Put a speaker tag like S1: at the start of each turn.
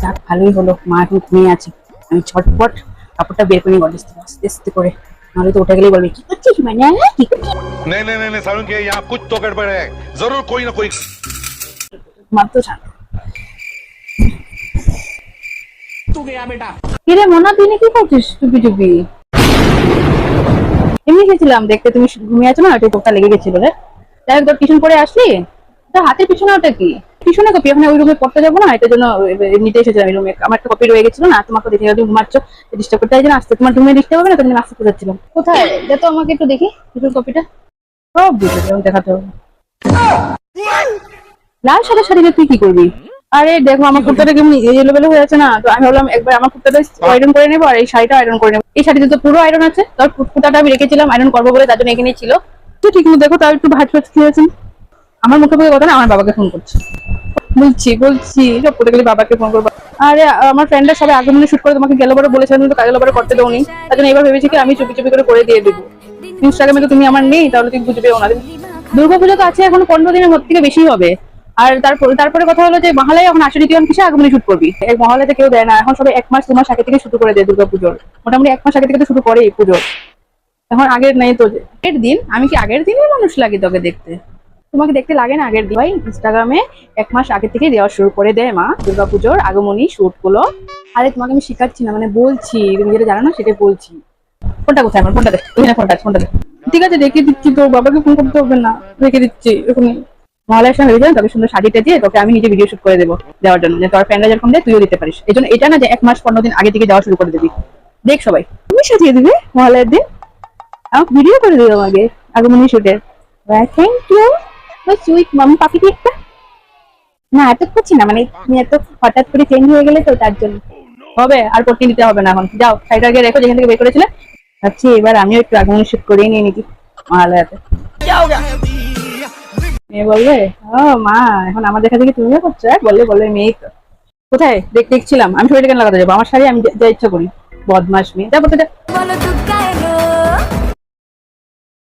S1: যাক ভালোই হলো, মা এখন ঘুমিয়ে আছে। আমি ছটপট কাপড়টা বের করে নিয়ে আস্তে আস্তে করে, নাহলে তো ওটা গেলেই বলবে কি করছিস মানে কি করছিস।
S2: नहीं नहीं नहीं सारुण के यहाँ कुछ तो गड़बड़ है, जरूर कोई ना कोई।
S1: মাত্র ছাড় কিরে মোনা, তুই কি করছিস চুপি চুপি? এমনি গেছিলাম দেখতে, তুমি ঘুমিয়ে আছো না, একটু কোপটা লেগে গেছিল রে। যাই হোক, তোর টিউশন করে আসলি? তোর হাতের পিছনে ওটা কি? পিছনে কপি, ওখানে ওই রুমে পড়তে যাবো না, এটার জন্য নিতে এসেছিলাম এই রুমে। আমার একটা কপি রয়ে গেছিল না, তোমাকে দেখে তুমি ঘুমাচ্ছ, ডিস্টার্ব করতে চাইছি না, আসতে তোমার রুমে ডিস্টার্ব হবে না, তুমি আসতে যাচ্ছিলাম। কোথায় দে তো আমাকে একটু দেখি টিউশন কপিটা। সব বুঝে যেমন দেখাতে হবে। লাল সাদা শাড়িতে তুই কি করবি? আরে দেখো আমার কুর্তাটা কেমন এলোমেলো হয়ে আছে না, তো আমি ভাবলাম একবার আমার কুর্তাটা আয়রন করে নেবো আর এই শাড়িটা আয়রন করে নেবো। এই শাড়িতে তো পুরো আয়রন আছে, তোর কুর্তাটা আমি রেখেছিলাম আয়রন করবো বলে, তার জন্য এখানেই ছিল। তুই ঠিক মতো দেখো, তাও একটু ভাজ ভাজ খেয়েছেন। আমার মুখে মুখে কথা না, আমার বাবাকে ফোন করছি। বলছি সব করতে গেলে বাবাকে ফোন করবো। আরে আমার ফ্রেন্ডরা সবাই আগমনে শুট করে তোমাকে গেলোবারে বলেছিলাম, তো গেলোবারে করতে দেওনি, তার জন্য এবার ভেবেছি কি আমি চুপি চুপি করে দিয়ে দেবো। ইনস্টাগ্রামে তো তুমি আমার নেই, তাহলে তুমি বুঝবেও না। দুর্গাপূজা তো আছে এখন 15 দিনের মধ্যে থেকে বেশি হবে। আর তারপরে কথা হলো যে মহালয়া এখন আসলে তুই কিসে আগমনী শুট করবি? এই মহালয়াতে কেউ দেয় না, এখন সবাই 1 মাস 2 মাস আগে থেকে শুরু করে দেয় দুর্গাপুজোর। মোটামুটি 1 মাস আগে থেকে তো শুরু করে এই পুজো। এখন আগের নেই তো, আগের দিন আমি কি আগের দিনের মানুষ লাগে তোকে দেখতে? তোমাকে দেখতে লাগে না আগের দিন? ভাই ইনস্টাগ্রামে 1 মাস আগে থেকে দেওয়া শুরু করে দেয় মা দুর্গাপুজোর আগমনী শুট গুলো। আরে তোমাকে আমি শিখাচ্ছি না, মানে বলছি, তুমি যেটা জানো না সেটাই বলছি। ফোনটা কোথায় আমার? ফোনটা দে, এখানে ফোনটা দে। ঠিক আছে রেখে দিচ্ছি, তো বাবাকে ফোন করতে হবে না, রেখে দিচ্ছি এখনই। মহালয়ার সময় ভেবেছিলাম তবে সুন্দর শাড়িটা দিয়ে তোকে আমি নিজে ভিডিও শুট করে দেবো, দেওয়ার জন্য, যে তোর ফ্রেন্ডরা যেরকম দেয় তুইও দিতে পারিস। এই জন্য এটা না যে 1 মাস 15 দিন আগে থেকে দেওয়া শুরু করে দিবি। দেখ সবাই তুমি সাজিয়ে দিবে মহালয়ার দিন, আমাকে ভিডিও করে দিও আমাকে আগমনী শুটের। থ্যাংক ইউ সুইট মাম পাপি একটা। না এত করছি না, মানে তুমি এত হঠাৎ করে চেঞ্জ হয়ে গেলে তো তার জন্য। হবে আর করতে দিতে হবে না, এখন যাও শাড়িটা আগে রেখো যেখান থেকে বের করেছিলে। ভাবছি এবার আমিও একটু আগমনী শুট করেই নিয়ে নিকি মহালয়াতে। মেয়ে বলবে ও মা এখন আমার দেখা দেখি তুমিও করছো, বললে মেয়ে তো। কোথায় দেখছিলাম আমি, শরীরে কেন লাগাতে যাবো? আমার শাড়ি আমি যা ইচ্ছা করি। বদমাস মেয়ে, যা বলতে